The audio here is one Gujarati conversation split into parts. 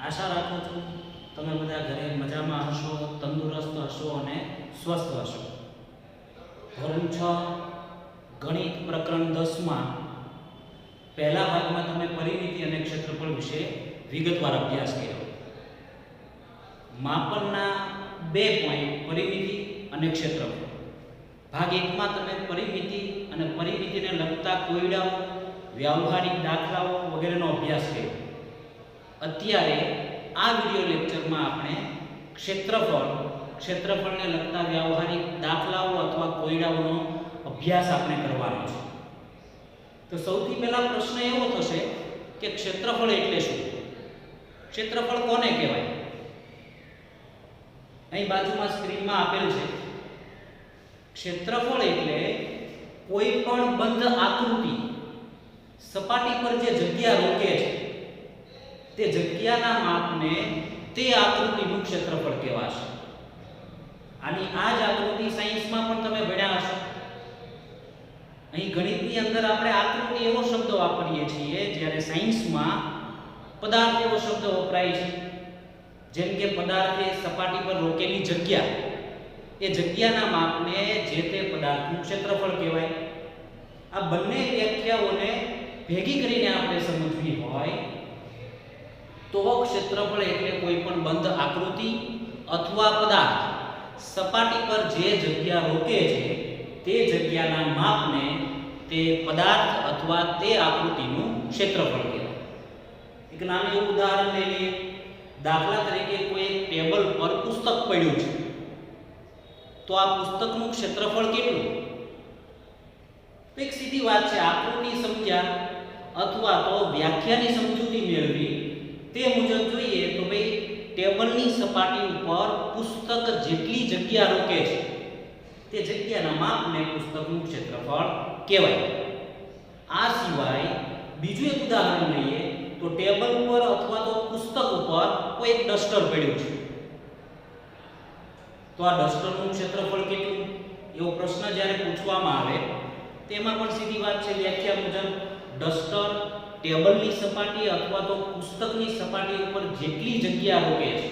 આશા રાખું છું તમે બધા ઘરે મજામાં હશો, તંદુરસ્ત હશો અને સ્વસ્થ હશો. ધોરણ 6 ગણિત પ્રકરણ 10 માં પહેલા ભાગમાં તમે પરિમિતિ અને ક્ષેત્રફળ વિશે વિગતવાર અભ્યાસ કર્યો. માપનના 2 પોઈન્ટ પરિમિતિ અને ક્ષેત્રફળ. ભાગ 1 માં તમે પરિમિતિ અને પરિમિતિને લગતા કોયડાઓ, વ્યવહારિક દાખલાઓ વગેરેનો અભ્યાસ કર્યો. અત્યારે આ વિડિયો લેક્ચરમાં આપણે ક્ષેત્રફળને લગતા વ્યવહારિક દાખલાઓ અથવા કોયડાઓનો અભ્યાસ આપણે કરવાનો છે. તો સૌથી પહેલા પ્રશ્ન એવો થશે કે ક્ષેત્રફળ એટલે શું? ક્ષેત્રફળ કોને કહેવાય? અહીં બાજુમાં સ્ક્રીનમાં આપેલ છે. ક્ષેત્રફળ એટલે કોઈ પણ બંધ આકૃતિ સપાટી પર જે જગ્યા રોકે છે તે જગ્યાના માપને તે આકૃતિનું ક્ષેત્રફળ કહેવાશે. આની આ જ આકૃતિ સાયન્સમાં પણ તમે ભણ્યા હશો. અહીં ગણિતની અંદર આપણે આકૃતિ એવો શબ્દ વાપરીએ છીએ, જ્યારે સાયન્સમાં પદાર્થ એવો શબ્દ વપરાય છે. જેમ કે પદાર્થે સપાટી પર રોકેલી જગ્યા, એ જગ્યાના માપને જે તે પદાર્થનું ક્ષેત્રફળ કહેવાય. આ બંને વ્યાખ્યાઓને ભેગી કરીને આપણે સમજવી હોય તો ક્ષેત્રફળ એટલે કોઈ પણ બંધ આકૃતિ અથવા પદાર્થ સપાટી પર જે જગ્યા રોકે છે તે જગ્યાના માપને તે પદાર્થ અથવા તે આકૃતિનું ક્ષેત્રફળ કહેવાય. એક નાનું એવું ઉદાહરણ લઈ લઈએ. દાખલા તરીકે કોઈ એક ટેબલ પર પુસ્તક પડ્યું છે, તો આ પુસ્તકનું ક્ષેત્રફળ કેટલું? તો એક સીધી વાત છે, આકૃતિ સમજ્યા અથવા તો વ્યાખ્યાની સમજૂતી મેળવી તે મુજબ જોઈએ તો ભાઈ ટેબલની સપાટી ઉપર પુસ્તક જેટલી જગ્યા રોકે છે તે જગ્યાના માપને પુસ્તકનું ક્ષેત્રફળ કહેવાય. આ સિવાય બીજું એક ઉદાહરણ લઈએ તો ટેબલ ઉપર અથવા તો પુસ્તક ઉપર કોઈ એક ડસ્ટર પડ્યું છે, તો આ ડસ્ટરનું ક્ષેત્રફળ કેટલું? એવો પ્રશ્ન જ્યારે પૂછવામાં આવે તેમાં પણ સીધી વાત છે, વ્યાખ્યા મુજબ ડસ્ટર ટેબલની સપાટી અથવા તો પુસ્તકની સપાટી ઉપર જેટલી જગ્યા રોકે છે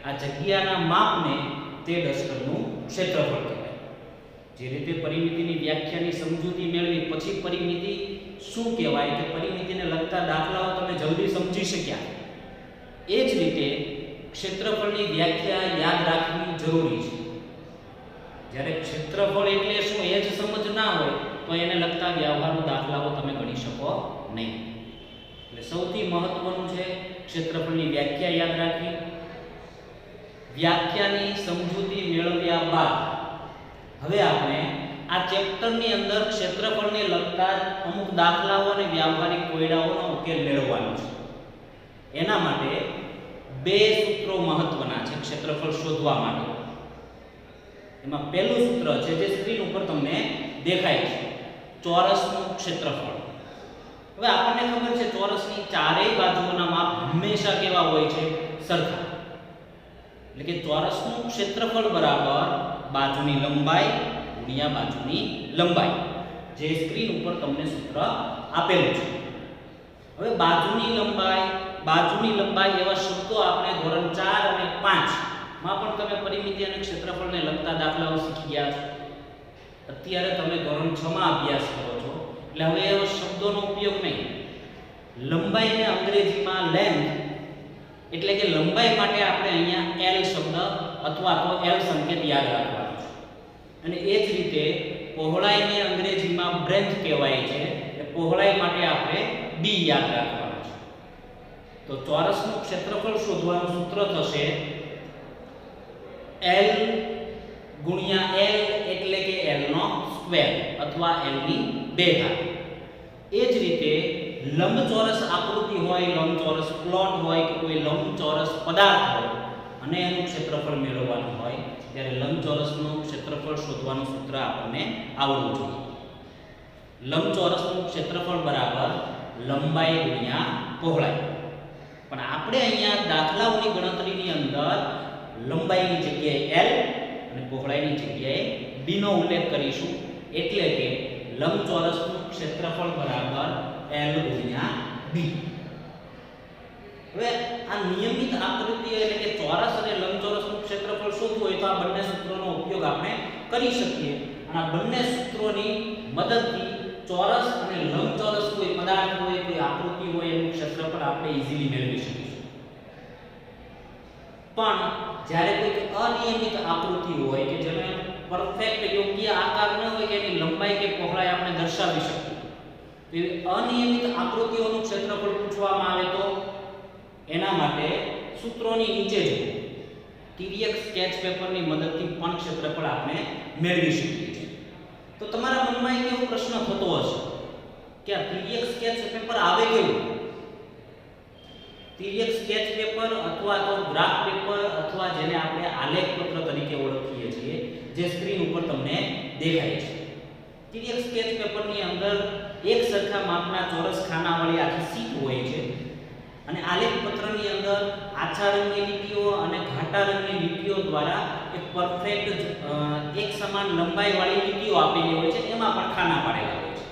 આ જગ્યાના માપને તે ડસ્ટરનું ક્ષેત્રફળ કહેવાય. જે રીતે પરિમિતિની વ્યાખ્યાની સમજૂતી મેળવી પછી પરિમિતિ શું કહેવાય કે પરિમિતિને લગતા દાખલાઓ તમે જલ્દી સમજી શક્યા, એ જ રીતે ક્ષેત્રફળની વ્યાખ્યા યાદ રાખવી જરૂરી છે. જ્યારે ક્ષેત્રફળ એટલે શું એ જ સમજ ના હોય તો એને લગતા વ્યવહારુ દાખલાઓ તમે ગણી શકો નહીં. એટલે સૌથી મહત્વનું છે ક્ષેત્રફળની વ્યાખ્યા યાદ રાખવી. વ્યાખ્યાની સમજૂતી મેળવ્યા બાદ હવે આપણે આ ચેપ્ટરની અંદર ક્ષેત્રફળને લગતા અમુક દાખલાઓ અને વ્યવહારિક કોયડાઓનો ઉકેલ મેળવવાનો છે. એના માટે 2 સૂત્રો મહત્વના છે ક્ષેત્રફળ શોધવા માટે. એમાં પહેલું સૂત્ર છે જે સ્ક્રીન ઉપર તમને દેખાય છે, ચોરસનું ક્ષેત્રફળ. હવે આપણને ખબર છે ચોરસની ચારેય બાજુઓના માપ હંમેશા કેવા હોય છે? સરખા. એટલે કે ચોરસનું ક્ષેત્રફળ બરાબર બાજુની લંબાઈ ગુણ્યા બાજુની લંબાઈ, જે સ્ક્રીન ઉપર તમને સૂત્ર આપેલું છે. હવે બાજુની લંબાઈ એવા શબ્દો આપણે ધોરણ 4 અને 5 માં પણ તમે પરિમિતિ અને ક્ષેત્રફળને લગતા દાખલાઓ શીખી ગયા છો. અત્યારે તમે ધોરણ 6 માં અભ્યાસ કરો છો એટલે હવે એવા શબ્દોનો ઉપયોગ નહીં. લંબાઈને અંગ્રેજીમાં લેન્થ એટલે કે લંબાઈ માટે આપણે અહીંયા L શબ્દ અથવા તો L સંકેત યાદ રાખવાનો છે. અને એ જ રીતે પહોળાઈને અંગ્રેજીમાં બ્રેડથ કહેવાય છે, એટલે પહોળાઈ માટે આપણે B યાદ રાખવાનું છે. તો ચોરસનું ક્ષેત્રફળ શોધવાનું સૂત્ર થશે L ગુણ્યા L એટલે કે L નો સ્ક્વેર અથવા L ની 2 ઘાત. એ જ રીતે લંબચોરસ આકૃતિ હોય, લંબચોરસ પ્લોટ હોય કે કોઈ લંબચોરસ પદાર્થ હોય અને એનું ક્ષેત્રફળ મેળવવાનું હોય ત્યારે લંબચોરસનું ક્ષેત્રફળ શોધવાનું સૂત્ર આપણને આવડવું જોઈએ. લંબચોરસનું ક્ષેત્રફળ બરાબર લંબાઈ ગુણ્યા પહોળાઈ. પણ આપણે અહીંયા દાખલાઓની ગણતરીની અંદર લંબાઈની જગ્યાએ L અને પહોળાઈની જગ્યાએ B નો ઉલ્લેખ કરીશું. એટલે કે લંબચોરસનું ક્ષેત્રફળ બરાબર L ગુણ્યા B. હવે આ નિયમિત આકૃતિ એટલે કે ચોરસ અને લંબચોરસનું ક્ષેત્રફળ શોધવું હોય તો આ બંને સૂત્રોનો ઉપયોગ આપણે કરી શકીએ અને આ બંને સૂત્રોની મદદથી ચોરસ અને લંબચોરસ કોઈ પદાર્થ હોય કોઈ આકૃતિ હોય એનું ક્ષેત્રફળ આપણે ઈઝીલી મેળવી શકીશું. પણ જ્યારે કોઈ અનિયમિત આકૃતિ હોય કે જેને પરફેક્ટ યોગ્ય આકાર ન હોય કે એની લંબાઈ કે પહોળાઈ આપણે દર્શાવી શકીએ તો એવી અનિયમિત આકૃતિઓનું ક્ષેત્રફળ પૂછવામાં આવે તો એના માટે સૂત્રોની નીચે જ તિર્યક સ્કેચ પેપરની મદદથી પણ ક્ષેત્રફળ આપણે મેળવી શકીએ છીએ. તો તમારા મનમાં એક એવો પ્રશ્ન થતો હશે કે આ તિર્યક સ્કેચ પેપર આવે કેવું? તિર્યક સ્કેચ પેપર અથવા તો ગ્રાફ પેપર અથવા જેને આપણે આલેખ પત્ર તરીકે ઓળખીએ છીએ જે સ્ક્રીન ઉપર તમને દેખાય છે. તિર્યક સ્કેચ પેપરની અંદર એક સરખા માપના ચોરસ ખાનાવાળી આખી શીટ હોય છે અને આલેખ પત્રની અંદર આછા રંગની લીટીઓ અને ઘાટા રંગની લીટીઓ દ્વારા એક પરફેક્ટ એક સમાન લંબાઈવાળી લીટીઓ આપેલી હોય છે, એમાં પણ ખાના પાડેલા હોય છે,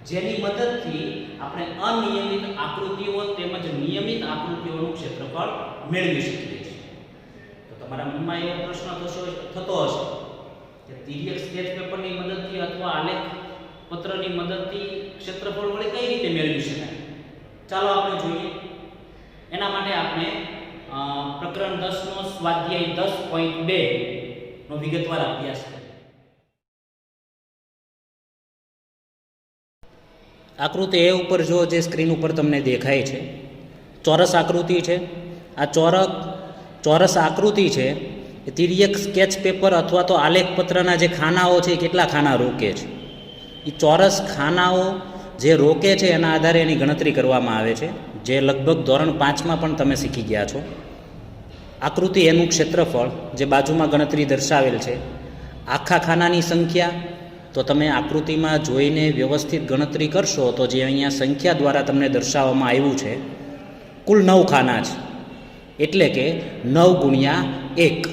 જેની મદદથી આપણે અનિયમિત આકૃતિઓ તેમજ નિયમિત આકૃતિઓનું ક્ષેત્રફળ મેળવી શકીએ છીએ. તો તમારા મનમાં એવો પ્રશ્ન થતો હશે કે તિર્યક સ્કેચ પેપરની મદદથી અથવા આલેખ પત્રની મદદથી ક્ષેત્રફળ વળી કઈ રીતે મેળવી શકાય? ચાલો આપણે જોઈએ. એના માટે આપણે પ્રકરણ 10 નો સ્વાધ્યાય 10.2 નો વિગતવાર અભ્યાસ કરીએ. આકૃતિ એ ઉપર જો જે સ્ક્રીન ઉપર તમને દેખાય છે ચોરસ આકૃતિ છે. આ ચોરસ આકૃતિ છે એ તિર્યક સ્કેચ પેપર અથવા તો આલેખ પત્રના જે ખાનાઓ છે કેટલા ખાના રોકે છે. એ ચોરસ ખાનાઓ જે રોકે છે એના આધારે એની ગણતરી કરવામાં આવે છે, જે લગભગ ધોરણ 5માં પણ તમે શીખી ગયા છો. આકૃતિ એનું ક્ષેત્રફળ જે બાજુમાં ગણતરી દર્શાવેલ છે. આખા ખાનાની સંખ્યા તો તમે આકૃતિમાં જોઈને વ્યવસ્થિત ગણતરી કરશો તો જે અહીંયા સંખ્યા દ્વારા તમને દર્શાવવામાં આવ્યું છે કુલ 9 ખાના છે, એટલે કે 9 ગુણ્યા 1.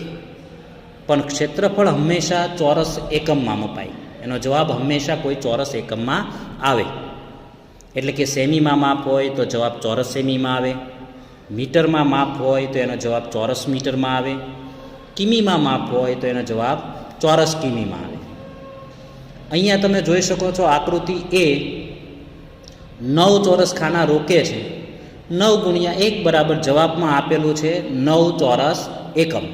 પણ ક્ષેત્રફળ હંમેશા ચોરસ એકમમાં મપાય. એનો જવાબ હંમેશા કોઈ ચોરસ એકમમાં આવે. એટલે કે સેમીમાં માપ હોય તો જવાબ ચોરસ સેમીમાં આવે, મીટરમાં માપ હોય તો એનો જવાબ ચોરસ મીટરમાં આવે, કિમીમાં માપ હોય તો એનો જવાબ ચોરસ કિમીમાં આવે. અહીંયા તમે જોઈ શકો છો આકૃતિ એ 9 ચોરસ ખાના રોકે છે. 9 ગુણ્યા 1 બરાબર જવાબમાં આપેલું છે 9 ચોરસ એકમ.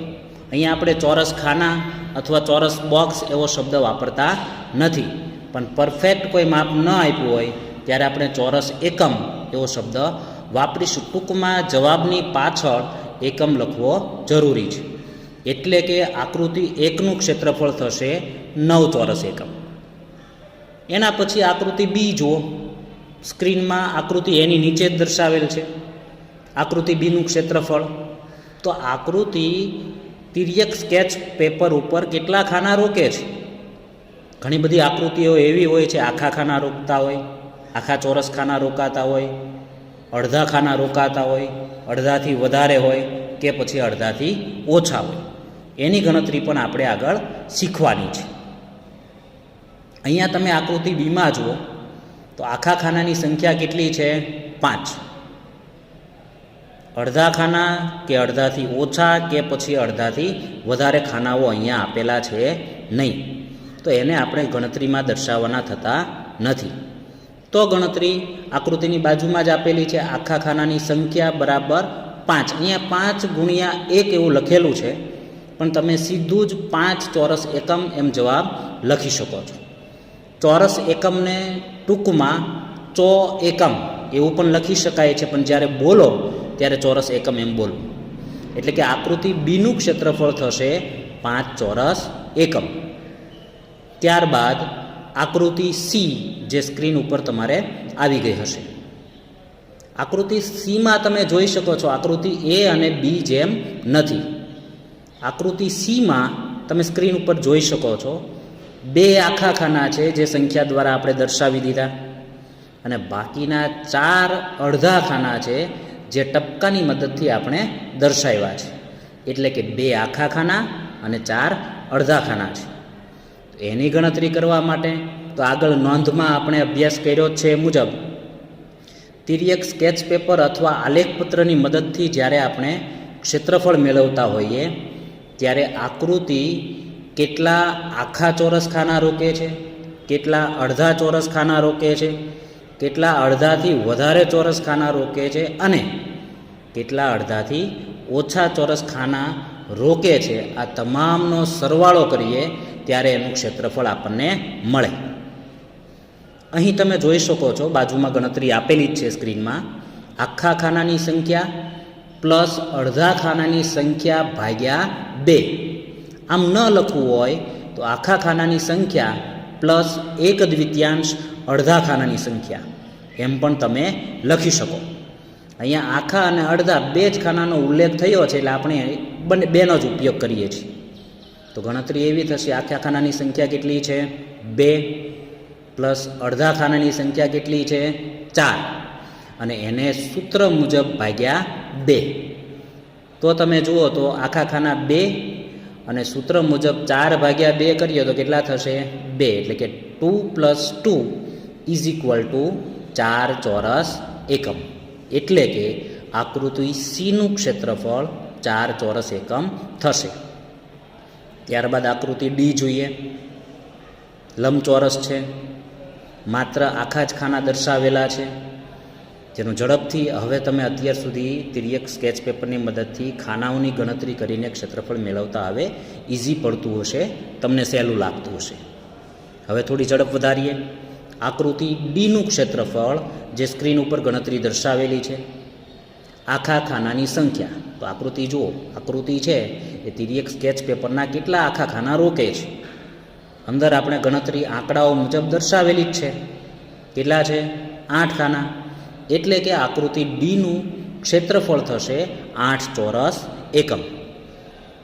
અહીંયા આપણે ચોરસ ખાના અથવા ચોરસ બોક્સ એવો શબ્દ વાપરતા નથી, પણ પરફેક્ટ કોઈ માપ ન આપ્યું હોય ત્યારે આપણે ચોરસ એકમ એવો શબ્દ વાપરીશું. ટૂંકમાં જવાબની પાછળ એકમ લખવો જરૂરી છે. એટલે કે આકૃતિ 1નું ક્ષેત્રફળ થશે 9 ચોરસ એકમ. એના પછી આકૃતિ બી જુઓ. સ્ક્રીનમાં આકૃતિ એની નીચે જ દર્શાવેલ છે આકૃતિ બીનું ક્ષેત્રફળ. તો આકૃતિ તિર્યક સ્કેચ પેપર ઉપર કેટલા ખાના રોકે છે? ઘણી બધી આકૃતિઓ એવી હોય છે આખા ખાના રોકતા હોય, આખા ચોરસ ખાના રોકાતા હોય, અડધા ખાના રોકાતા હોય, અડધાથી વધારે હોય કે પછી અડધાથી ઓછા હોય. એની ગણતરી પણ આપણે આગળ શીખવાની છે. અહીંયા તમે આકૃતિ બીમાં જુઓ તો આખા ખાનાની સંખ્યા કેટલી છે? 5. અડધા ખાના કે અડધાથી ઓછા કે પછી અડધાથી વધારે ખાનાઓ અહીંયા આપેલા છે નહીં, તો એને આપણે ગણતરીમાં દર્શાવવાના થતા નથી. તો ગણતરી આકૃતિની બાજુમાં જ આપેલી છે આખા ખાનાની સંખ્યા બરાબર 5. અહીંયા 5 ગુણ્યા 1 એવું લખેલું છે, પણ તમે સીધું જ 5 ચોરસ એકમ એમ જવાબ લખી શકો છો. ચોરસ એકમને ટૂંકમાં ચો એકમ એવું પણ લખી શકાય છે, પણ જ્યારે બોલો ત્યારે ચોરસ એકમ એમ બોલવું. એટલે કે આકૃતિ બીનું ક્ષેત્રફળ થશે 5 ચોરસ એકમ. ત્યારબાદ આકૃતિ સી જે સ્ક્રીન ઉપર તમારે આવી ગઈ હશે. આકૃતિ સીમાં તમે જોઈ શકો છો આકૃતિ એ અને બી જેમ નથી. આકૃતિ સીમાં તમે સ્ક્રીન ઉપર જોઈ શકો છો 2 આખા ખાના છે જે સંખ્યા દ્વારા આપણે દર્શાવી દીધા, અને બાકીના 4 અડધા ખાના છે જે ટપકાની મદદથી આપણે દર્શાવ્યા છે. એટલે કે 2 આખા ખાના અને 4 અડધા ખાના છે. એની ગણતરી કરવા માટે તો આગળ નોંધમાં આપણે અભ્યાસ કર્યો છે એ મુજબ તિર્યક સ્કેચ પેપર અથવા આલેખપત્રની મદદથી જ્યારે આપણે ક્ષેત્રફળ મેળવતા હોઈએ ત્યારે આકૃતિ કેટલા આખા ચોરસ ખાના રોકે છે, કેટલા અડધા ચોરસ ખાના રોકે છે, કેટલા અડધાથી વધારે ચોરસ ખાના રોકે છે અને કેટલા અડધાથી ઓછા ચોરસ ખાના રોકે છે, આ તમામનો સરવાળો કરીએ ત્યારે એનું ક્ષેત્રફળ આપણને મળે. અહીં તમે જોઈ શકો છો, બાજુમાં ગણતરી આપેલી જ છે સ્ક્રીનમાં, આખા ખાનાની સંખ્યા પ્લસ અડધા ખાનાની સંખ્યા ભાગ્યા 2. આમ ન લખવું હોય તો આખા ખાનાની સંખ્યા પ્લસ 1/2 અડધા ખાનાની સંખ્યા એમ પણ તમે લખી શકો. અહીંયા આખા અને અડધા બે જ ખાનાનો ઉલ્લેખ થયો છે એટલે આપણે બેનો જ ઉપયોગ કરીએ છીએ. તો ગણતરી એવી થશે, આખા ખાનાની સંખ્યા કેટલી છે 2 પ્લસ અડધા ખાનાની સંખ્યા કેટલી છે 4 અને એને સૂત્ર મુજબ ભાગ્યા 2. તો તમે જુઓ તો આખા ખાના 2 અને સૂત્ર મુજબ 4 ભાગ્યા 2 કરીએ તો કેટલા થશે 2, એટલે કે 2 + 2 = 4 ચોરસ એકમ. એટલે કે આકૃતિ સીનું ક્ષેત્રફળ 4 ચોરસ એકમ થશે. ત્યારબાદ આકૃતિ ડી જોઈએ. લંબચોરસ છે, માત્ર આખા જ ખાના દર્શાવેલા છે, જેનું ઝડપથી હવે તમે અત્યાર સુધી તિર્યક સ્કેચ પેપરની મદદથી ખાનાઓની ગણતરી કરીને ક્ષેત્રફળ મેળવતા હવે ઇઝી પડતું હશે, તમને સહેલું લાગતું હશે. હવે થોડી ઝડપ વધારીએ. આકૃતિ ડીનું ક્ષેત્રફળ જે સ્ક્રીન ઉપર ગણતરી દર્શાવેલી છે, આખા ખાનાની સંખ્યા. તો આકૃતિ જુઓ, આકૃતિ છે એ તિર્યક સ્કેચ પેપરના કેટલા આખા ખાના રોકે છે. અંદર આપણે ગણતરી આંકડાઓ મુજબ દર્શાવેલી જ છે. કેટલા છે 8 ખાના. એટલે કે આકૃતિ ડીનું ક્ષેત્રફળ થશે 8 ચોરસ એકમ.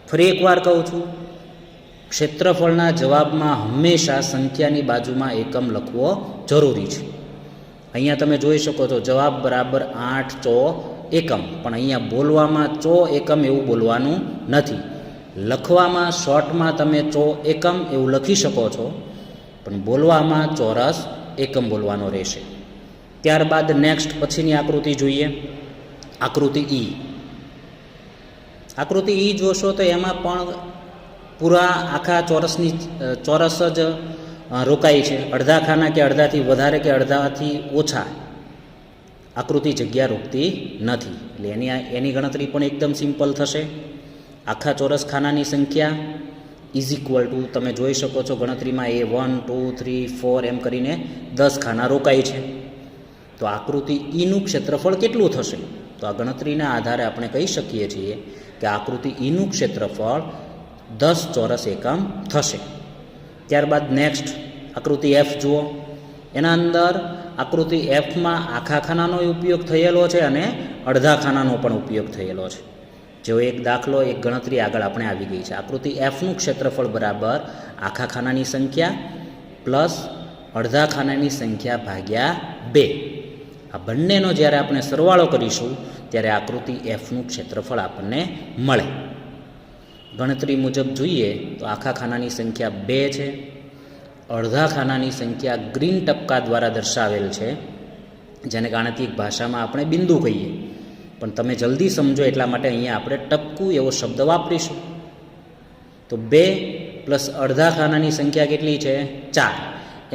ફરી એકવાર કહું છું, ક્ષેત્રફળના જવાબમાં હંમેશા સંખ્યાની બાજુમાં એકમ લખવો જરૂરી છે. અહીંયા તમે જોઈ શકો છો જવાબ બરાબર 8 ચો એકમ, પણ અહીંયા બોલવામાં ચો એકમ એવું બોલવાનું નથી. લખવામાં શોર્ટમાં તમે ચો એકમ એવું લખી શકો છો, પણ બોલવામાં ચોરસ એકમ બોલવાનો રહેશે. ત્યારબાદ નેક્સ્ટ પછીની આકૃતિ જોઈએ, આકૃતિ ઈ. આકૃતિ ઈ જોશો તો એમાં પણ પૂરા આખા ચોરસ જ રોકાય છે. અડધા ખાના કે અડધાથી વધારે કે અડધાથી ઓછા આકૃતિ જગ્યા રોકતી નથી. એટલે એની ગણતરી પણ એકદમ સિમ્પલ થશે. આખા ચોરસ ખાનાની સંખ્યા = તમે જોઈ શકો છો ગણતરીમાં એ 1 2 3 4 એમ કરીને 10 ખાના રોકાય છે. તો આકૃતિ ઈનું ક્ષેત્રફળ કેટલું થશે? તો આ ગણતરીના આધારે આપણે કહી શકીએ છીએ કે આકૃતિ ઈનું ક્ષેત્રફળ 10 ચોરસ એકમ થશે. ત્યારબાદ નેક્સ્ટ આકૃતિ એફ જુઓ. એના અંદર આકૃતિ એફમાં આખા ખાનાનો ઉપયોગ થયેલો છે અને અડધા ખાનાનો પણ ઉપયોગ થયેલો છે. જેવો એક દાખલો, એક ગણતરી આગળ આપણે આવી ગઈ છે. આકૃતિ એફનું ક્ષેત્રફળ બરાબર આખા ખાનાની સંખ્યા પ્લસ અડધા ખાનાની સંખ્યા ભાગ્યા 2. આ બંનેનો જ્યારે આપણે સરવાળો કરીશું ત્યારે આકૃતિ એફનું ક્ષેત્રફળ આપણને મળે. ગણતરી મુજબ જોઈએ તો આખા ખાનાની સંખ્યા 2 છે. અડધા ખાનાની સંખ્યા ગ્રીન ટપકા દ્વારા દર્શાવેલ છે, જેને ગાણિતિક ભાષામાં આપણે બિંદુ કહીએ, પણ તમે જલ્દી સમજો એટલા માટે અહીંયા આપણે ટપકું એવો શબ્દ વાપરીશું. તો 2 પ્લસ અડધા ખાનાની સંખ્યા કેટલી છે 4,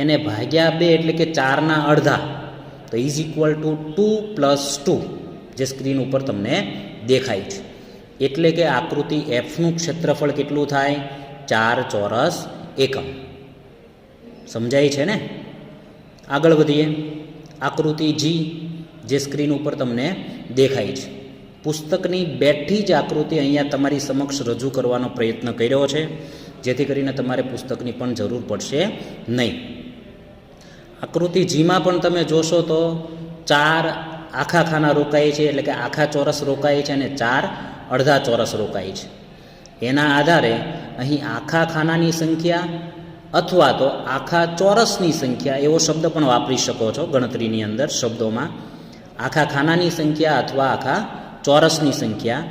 એને ભાગ્યા 2 એટલે કે 4ના અડધા, તો = 2 + 2 જે સ્ક્રીન ઉપર તમને દેખાય છે. એટલે કે આકૃતિ એફનું ક્ષેત્રફળ કેટલું થાય 4 ચોરસ એકમ. સમજાય છે ને? આગળ વધીએ. આકૃતિ જી જે સ્ક્રીન ઉપર તમને દેખાય છે. પુસ્તકની બેઠી જ આકૃતિ અહીંયા તમારી સમક્ષ રજૂ કરવાનો પ્રયત્ન કર્યો છે, જેથી કરીને તમારે પુસ્તકની પણ જરૂર પડશે નહીં. આકૃતિ જીમાં પણ તમે જોશો તો 4 આખા ખાના રોકાય છે, એટલે કે આખા ચોરસ રોકાય છે, અને 4 અડધા ચોરસ રોકાય છે. એના આધારે અહીં આખા ખાનાની સંખ્યા અથવા તો આખા ચોરસની સંખ્યા એવો શબ્દ પણ વાપરી શકો છો ગણતરીની અંદર શબ્દોમાં. આખા ખાનાની સંખ્યા અથવા આખા ચોરસની સંખ્યા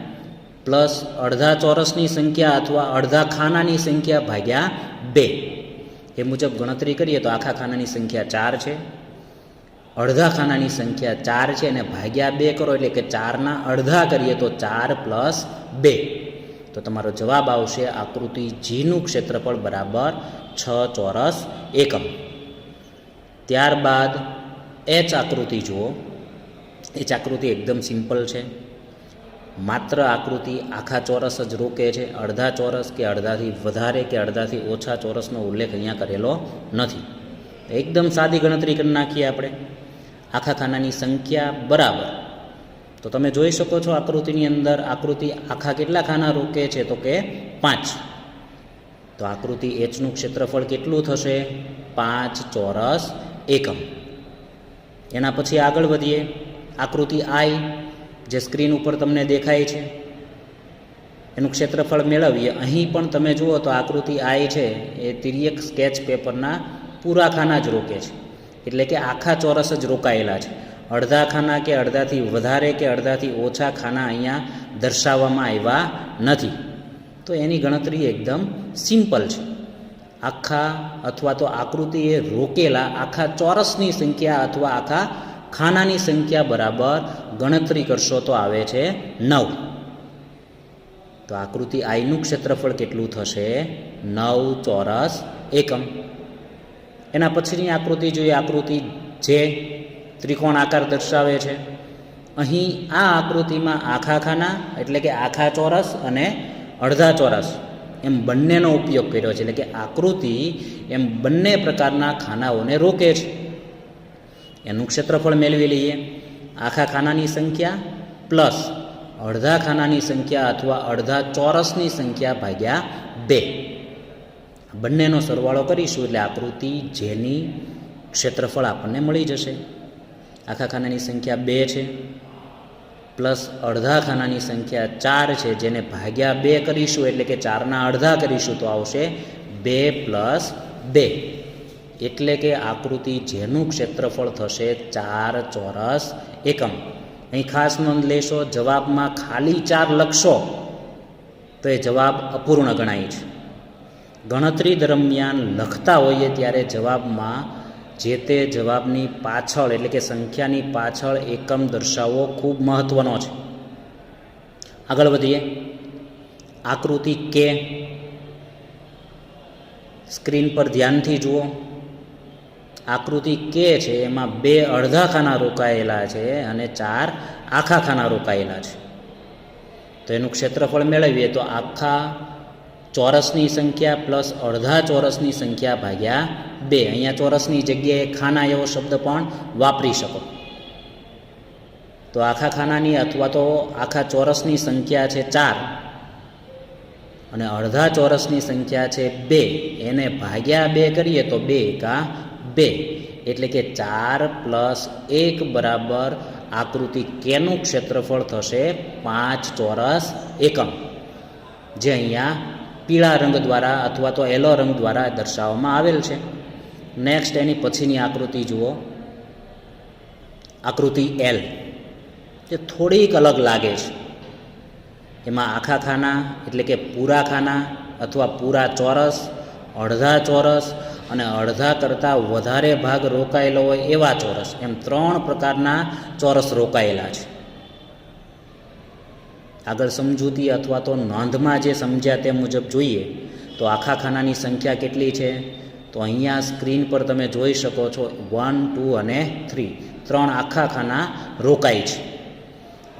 પ્લસ અડધા ચોરસની સંખ્યા અથવા અડધા ખાનાની સંખ્યા ભાગ્યા 2. એ મુજબ ગણતરી કરીએ તો આખા ખાનાની સંખ્યા 4 છે, અડધા ખાનાની સંખ્યા 4 છે અને ભાગ્યા 2 કરો એટલે કે 4ના અડધા કરીએ તો 4 + 2. તો તમારો જવાબ આવશે આકૃતિ જીનું ક્ષેત્રફળ બરાબર 6 ચોરસ એકમ. ત્યારબાદ એચ આકૃતિ જુઓ. એચ આકૃતિ એકદમ સિમ્પલ છે. માત્ર આકૃતિ આખા ચોરસ જ રોકે છે. અડધા ચોરસ કે અડધાથી વધારે કે અડધાથી ઓછા ચોરસનો ઉલ્લેખ અહીંયા કરેલો નથી. એકદમ સાદી ગણતરી કરી નાખીએ આપણે. આખા ખાનાની સંખ્યા બરાબર, તો તમે જોઈ શકો છો આકૃતિની અંદર આકૃતિ આખા કેટલા ખાના રોકે છે તો કે 5. તો આકૃતિ એચનું ક્ષેત્રફળ કેટલું થશે? 5 ચોરસ એકમ. એના પછી આગળ વધીએ. આકૃતિ આઈ જે સ્ક્રીન ઉપર તમને દેખાય છે એનું ક્ષેત્રફળ મેળવીએ. અહીં પણ તમે જુઓ તો આકૃતિ આઈ છે એ તિર્યક સ્કેચ પેપરના પૂરા ખાના જ રોકે છે, એટલે કે આખા ચોરસ જ રોકાયેલા છે. અડધા ખાના કે અડધાથી વધારે કે અડધાથી ઓછા ખાના અહીંયા દર્શાવવામાં આવ્યા નથી. તો એની ગણતરી એકદમ સિમ્પલ છે. આખા અથવા તો આકૃતિ એ રોકેલા આખા ચોરસની સંખ્યા અથવા આખા ખાનાની સંખ્યા બરાબર ગણતરી કરશો તો આવે છે 9. તો આકૃતિ આઈનું ક્ષેત્રફળ કેટલું થશે? 9 ચોરસ એકમ. એના પછીની આકૃતિ જોઈએ. આકૃતિ જે ત્રિકોણ આકાર દર્શાવે છે. અહીં આ આકૃતિમાં આખા ખાના એટલે કે આખા ચોરસ અને અડધા ચોરસ એમ બંનેનો ઉપયોગ કર્યો છે. એટલે કે આકૃતિ એમ બંને પ્રકારના ખાનાઓને રોકે છે. એનું ક્ષેત્રફળ મેળવી લઈએ. આખા ખાનાની સંખ્યા પ્લસ અડધા ખાનાની સંખ્યા અથવા અડધા ચોરસની સંખ્યા ભાગ્યા 2. બંનેનો સરવાળો કરીશું એટલે આકૃતિ જેની ક્ષેત્રફળ આપણને મળી જશે. આખા ખાનાની સંખ્યા 2 છે પ્લસ અડધા ખાનાની સંખ્યા 4 છે, જેને ભાગ્યા 2 કરીશું એટલે કે 4ના અડધા કરીશું તો આવશે 2 + 2. એટલે કે આકૃતિ જેનું ક્ષેત્રફળ થશે 4 ચોરસ એકમ. અહીં ખાસ નોંધ લેશો, જવાબમાં ખાલી 4 લખશો તો એ જવાબ અપૂર્ણ ગણાય છે. ગણતરી દરમિયાન લખતા હોઈએ ત્યારે જવાબમાં જે તે જવાબની પાછળ એટલે કે સંખ્યાની પાછળ એકમ દર્શાવવો ખૂબ મહત્ત્વનો છે. આગળ વધીએ. આકૃતિ કે સ્ક્રીન પર ધ્યાનથી જુઓ. આકૃતિ કે છે એમાં 2 અડધા ખાના રોકાયેલા છે અને 4 આખા ખાના રોકાયેલા છે. તો એનું ક્ષેત્રફળ મેળવીએ તો આખા ચોરસની સંખ્યા પ્લસ અડધા ચોરસની સંખ્યા ભાગ્યા 2. અહીંયા ચોરસની જગ્યાએ ખાના એવો શબ્દ પણ વાપરી શકો. તો આખા ખાનાની અથવા તો આખા ચોરસની સંખ્યા છે 4 અને અડધા ચોરસની સંખ્યા છે 2. એને ભાગ્યા 2 કરીએ તો 2 એકા 2 એટલે કે 4 + 1 બરાબર આકૃતિ કેનું ક્ષેત્રફળ થશે 5 ચોરસ એકમ, જે અહીંયા પીળા રંગ દ્વારા અથવા તો યલો રંગ દ્વારા દર્શાવવામાં આવેલ છે. નેક્સ્ટ એની પછીની આકૃતિ જુઓ. આકૃતિ એલ જે થોડીક અલગ લાગે છે. એમાં આખા ખાના એટલે કે પૂરા ખાના અથવા પૂરા ચોરસ, અડધા ચોરસ અને અડધા કરતાં વધારે ભાગ રોકાયેલો હોય એવા ચોરસ, એમ 3 પ્રકારના ચોરસ રોકાયેલા છે. આગળ સમજૂતી અથવા તો નોંધમાં જે સમજ્યા તે મુજબ જોઈએ તો આખા ખાનાની સંખ્યા કેટલી છે? તો અહીંયા સ્ક્રીન પર તમે જોઈ શકો છો 1, 2 અને 3. 3 આખા ખાના રોકાય છે.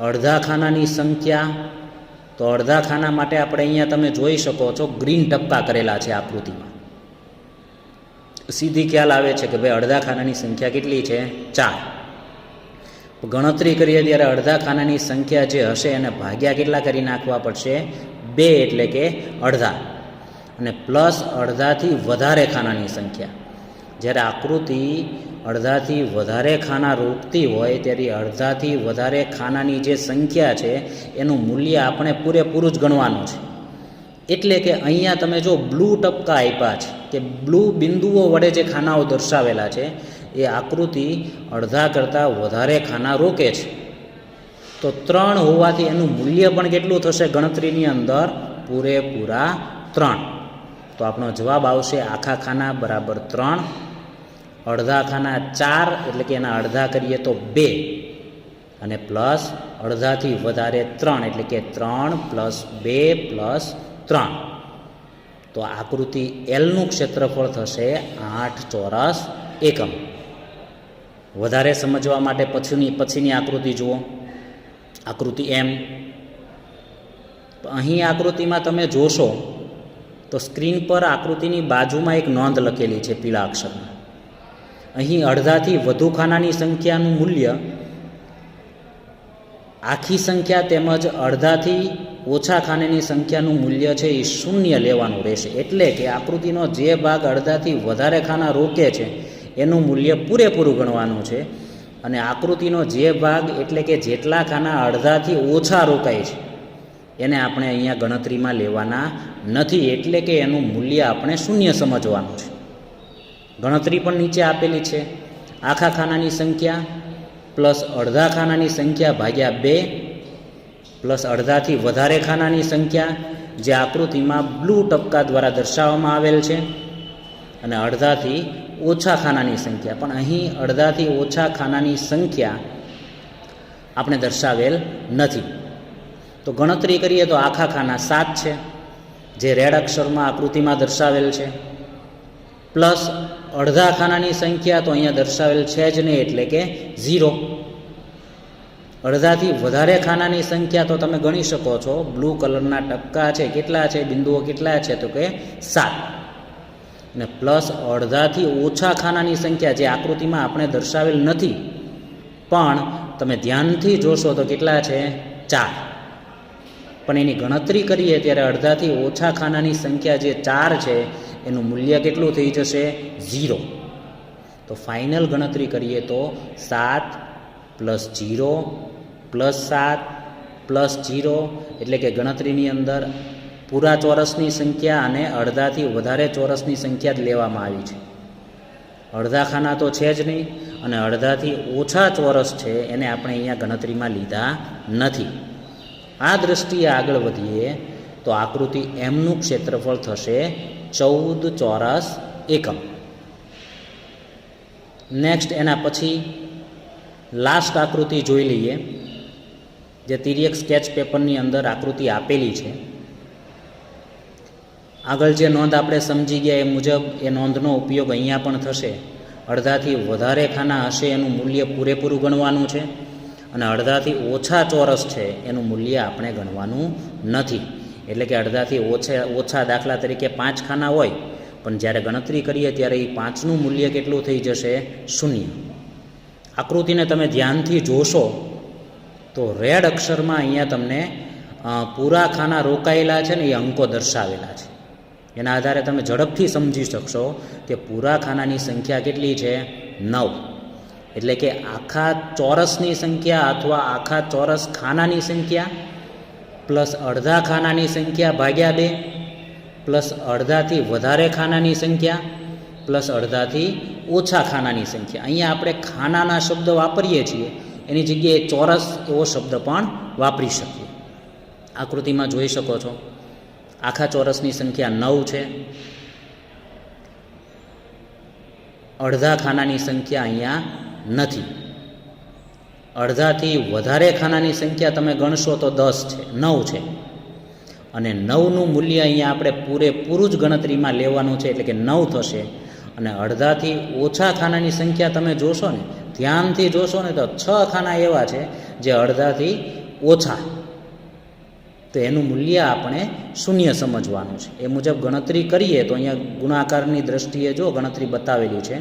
અડધા ખાનાની સંખ્યા, તો અડધા ખાના માટે આપણે અહીંયા તમે જોઈ શકો છો ગ્રીન ટપકા કરેલા છે આકૃતિમાં. સીધી ખ્યાલ આવે છે કે ભાઈ અડધા ખાનાની સંખ્યા કેટલી છે? 4. ગણતરી કરીએ ત્યારે અડધા ખાનાની સંખ્યા જે હશે એને ભાગ્યા કેટલા કરી નાખવા પડશે? 2 એટલે કે અડધા, અને પ્લસ અડધાથી વધારે ખાનાની સંખ્યા. જ્યારે આકૃતિ અડધાથી વધારે ખાના રોકતી હોય ત્યારે અડધાથી વધારે ખાનાની જે સંખ્યા છે એનું મૂલ્ય આપણે પૂરેપૂરું જ ગણવાનું છે. એટલે કે અહીંયા તમે જો બ્લુ ટપકા આપ્યા છે કે બ્લુ બિંદુઓ વડે જે ખાનાઓ દર્શાવેલા છે એ આકૃતિ અડધા કરતાં વધારે ખાના રોકે છે. તો 3 હોવાથી એનું મૂલ્ય પણ કેટલું થશે ગણતરીની અંદર? પૂરેપૂરા 3. તો આપણો જવાબ આવશે આખા ખાના બરાબર 3 અડધા ખાના 4 એટલે કે એના અડધા કરીએ તો 2 અને પ્લસ અડધાથી વધારે 3 એટલે કે 3 પ્લસ 2 પ્લસ 3. તો આકૃતિ એલનું ક્ષેત્રફળ થશે 8 ચોરસ એકમ. વધારે સમજવા માટે પછીની આકૃતિ જુઓ, આકૃતિ એમ. અહીં આકૃતિમાં તમે જોશો તો સ્ક્રીન પર આકૃતિની બાજુમાં એક નોંધ લખેલી છે પીળા અક્ષરમાં. અહીં અડધાથી વધુ ખાનાની સંખ્યાનું મૂલ્ય આખી સંખ્યા તેમજ અડધાથી ઓછા ખાનાની સંખ્યાનું મૂલ્ય છે એ શૂન્ય લેવાનું રહેશે. એટલે કે આકૃતિનો જે ભાગ અડધાથી વધારે ખાના રોકે છે એનું મૂલ્ય પૂરેપૂરું ગણવાનું છે, અને આકૃતિનો જે ભાગ એટલે કે જેટલા ખાના અડધાથી ઓછા રોકાય છે એને આપણે અહીંયા ગણતરીમાં લેવાના નથી. એટલે કે એનું મૂલ્ય આપણે શૂન્ય સમજવાનું છે. ગણતરી પણ નીચે આપેલી છે. આખા ખાનાની સંખ્યા પ્લસ અડધા ખાનાની સંખ્યા ભાગ્યા 2 પ્લસ અડધાથી વધારે ખાનાની સંખ્યા જે આકૃતિમાં બ્લુ ટપકા દ્વારા દર્શાવવામાં આવેલ છે, અને અડધાથી ઓછા ખાનાની સંખ્યા. પણ અહીં અડધાથી ઓછા ખાનાની સંખ્યા આપણે દર્શાવેલ નથી. તો ગણતરી કરીએ તો આખા ખાના 7 છે જે રેડ અક્ષરમાં આકૃતિમાં દર્શાવેલ છે, પ્લસ અડધા ખાનાની સંખ્યા તો અહીંયા દર્શાવેલ છે જ નહીં એટલે કે 0. અડધાથી વધારે ખાનાની સંખ્યા તો તમે ગણી શકો છો, બ્લુ કલરના ટપકા છે કેટલા છે, બિંદુઓ કેટલા છે તો કે 7. અને પ્લસ અડધાથી ઓછા ખાનાની સંખ્યા જે આકૃતિમાં આપણે દર્શાવેલ નથી પણ તમે ધ્યાનથી જોશો તો કેટલા છે 4. પણ એની ગણતરી કરીએ ત્યારે અડધાથી ઓછા ખાનાની સંખ્યા જે 4 છે એનું મૂલ્ય કેટલું થઈ જશે 0. તો ફાઇનલ ગણતરી કરીએ તો 7 પ્લસ 0 પ્લસ 7 પ્લસ 0 એટલે કે ગણતરીની અંદર પૂરા ચોરસની સંખ્યા અને અડધાથી વધારે ચોરસની સંખ્યા જ લેવામાં આવી છે. અડધા ખાના તો છે જ નહીં, અને અડધાથી ઓછા ચોરસ છે એને આપણે અહીંયા ગણતરીમાં લીધા નથી. આ દ્રષ્ટિએ આગળ વધીએ તો આકૃતિ એમનું ક્ષેત્રફળ થશે 14 ચોરસ એકમ. નેક્સ્ટ એના પછી લાસ્ટ આકૃતિ જોઈ લઈએ, જે તિર્યક સ્કેચ પેપરની અંદર આકૃતિ આપેલી છે. આગળ જે નોંધ આપણે સમજી ગયા એ મુજબ એ નોંધનો ઉપયોગ અહીંયા પણ થશે. અડધાથી વધારે ખાના હશે એનું મૂલ્ય પૂરેપૂરું ગણવાનું છે, અને અડધાથી ઓછા ચોરસ છે એનું મૂલ્ય આપણે ગણવાનું નથી. એટલે કે અડધાથી ઓછા દાખલા તરીકે 5 ખાના હોય પણ જ્યારે ગણતરી કરીએ ત્યારે એ 5નું મૂલ્ય કેટલું થઈ જશે 0. આકૃતિને તમે ધ્યાનથી જોશો તો રેડ અક્ષરમાં અહીંયા તમને પૂરા ખાના રોકાયેલા છે ને એ અંકો દર્શાવેલા છે. એના આધારે તમે ઝડપથી સમજી શકશો કે પૂરા ખાનાની સંખ્યા કેટલી છે 9. એટલે કે આખા ચોરસની સંખ્યા અથવા આખા ચોરસ ખાનાની સંખ્યા પ્લસ અડધા ખાનાની સંખ્યા ભાગ્યા 2 પ્લસ અડધાથી વધારે ખાનાની સંખ્યા પ્લસ અડધાથી ઓછા ખાનાની સંખ્યા. અહીંયા આપણે ખાનાના શબ્દ વાપરીએ છીએ એની જગ્યાએ ચોરસ એવો શબ્દ પણ વાપરી શકીએ. આકૃતિમાં જોઈ શકો છો આખા ચોરસની સંખ્યા 9 છે. અડધા ખાનાની સંખ્યા અહીંયા નથી. અડધાથી વધારે ખાનાની સંખ્યા તમે ગણશો તો 10 છે, 9 છે. અને 9નું મૂલ્ય અહીંયા આપણે પૂરેપૂરું જ ગણતરીમાં લેવાનું છે એટલે કે 9 થશે. અને અડધાથી ઓછા ખાનાની સંખ્યા તમે જોશો ને, ધ્યાનથી જોશો ને તો 6 ખાના એવા છે જે અડધાથી ઓછા, તો એનું મૂલ્ય આપણે 0 સમજવાનું છે. એ મુજબ ગણતરી કરીએ તો અહીંયા ગુણાકારની દ્રષ્ટિએ જો ગણતરી બતાવેલી છે.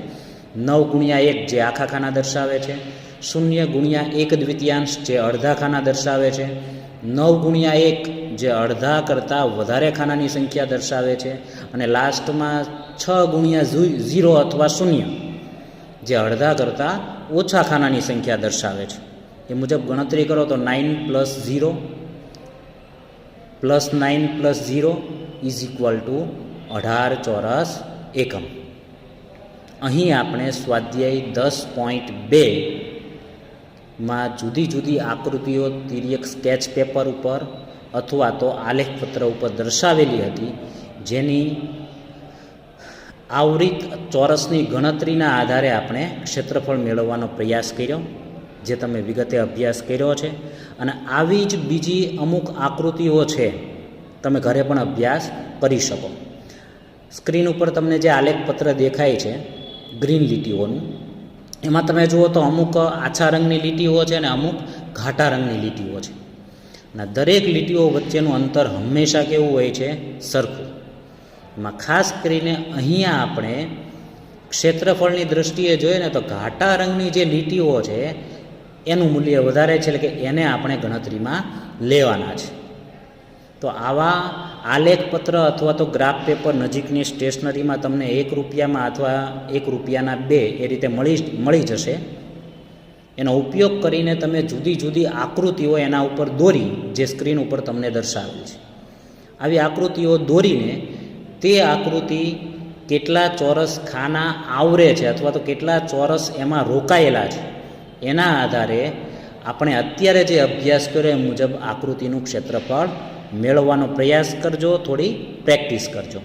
9 ગુણ્યા 1 જે આખા ખાના દર્શાવે છે, 0 ગુણ્યા 1 દ્વિતીયાંશ જે અડધા ખાના દર્શાવે છે, 9 ગુણ્યા 1 જે અડધા કરતાં વધારે ખાનાની સંખ્યા દર્શાવે છે, અને લાસ્ટમાં 6 ગુણ્યા 0 અથવા 0 જે અડધા કરતાં ઓછા ખાનાની સંખ્યા દર્શાવે છે. એ મુજબ ગણતરી કરો તો 9 plus 0 plus 9 plus 0 is equal to 18 ચોરસ એકમ. અહીં આપણે સ્વાધ્યાય 10.2 માં જુદી જુદી આકૃતિઓ તિર્યક સ્કેચ પેપર ઉપર અથવા તો આલેખપત્ર ઉપર દર્શાવેલી હતી, જેની આવરિત ચોરસની ગણતરીના આધારે આપણે ક્ષેત્રફળ મેળવવાનો પ્રયાસ કર્યો, જે તમે વિગતે અભ્યાસ કર્યો છે. અને આવી જ બીજી અમુક આકૃતિઓ છે, તમે ઘરે પણ અભ્યાસ કરી શકો. સ્ક્રીન ઉપર તમને જે આલેખપત્ર દેખાય છે ગ્રીન લીટીઓનું, એમાં તમે જુઓ તો અમુક આછા રંગની લીટીઓ છે અને અમુક ઘાટા રંગની લીટીઓ છે. અને દરેક લીટીઓ વચ્ચેનું અંતર હંમેશા કેવું હોય છે? સરખું. એમાં ખાસ કરીને અહીંયા આપણે ક્ષેત્રફળની દૃષ્ટિએ જોઈએ ને તો ઘાટા રંગની જે લીટીઓ છે એનું મૂલ્ય વધારે છે, એટલે કે એને આપણે ગણતરીમાં લેવાના છે. તો આવા આલેખપત્ર અથવા તો ગ્રાફ પેપર નજીકની સ્ટેશનરીમાં તમને ₹1 અથવા ₹1 એ રીતે મળી જશે. એનો ઉપયોગ કરીને તમે જુદી જુદી આકૃતિઓ એના ઉપર દોરી, જે સ્ક્રીન ઉપર તમને દર્શાવેલ છે, આવી આકૃતિઓ દોરીને તે આકૃતિ કેટલા ચોરસ ખાના આવરે છે અથવા તો કેટલા ચોરસ એમાં રોકાયેલા છે, એના આધારે આપણે અત્યારે જે અભ્યાસ કર્યો એ મુજબ આકૃતિનું ક્ષેત્રફળ મેળવવાનો પ્રયાસ કરજો, થોડી પ્રેક્ટિસ કરજો.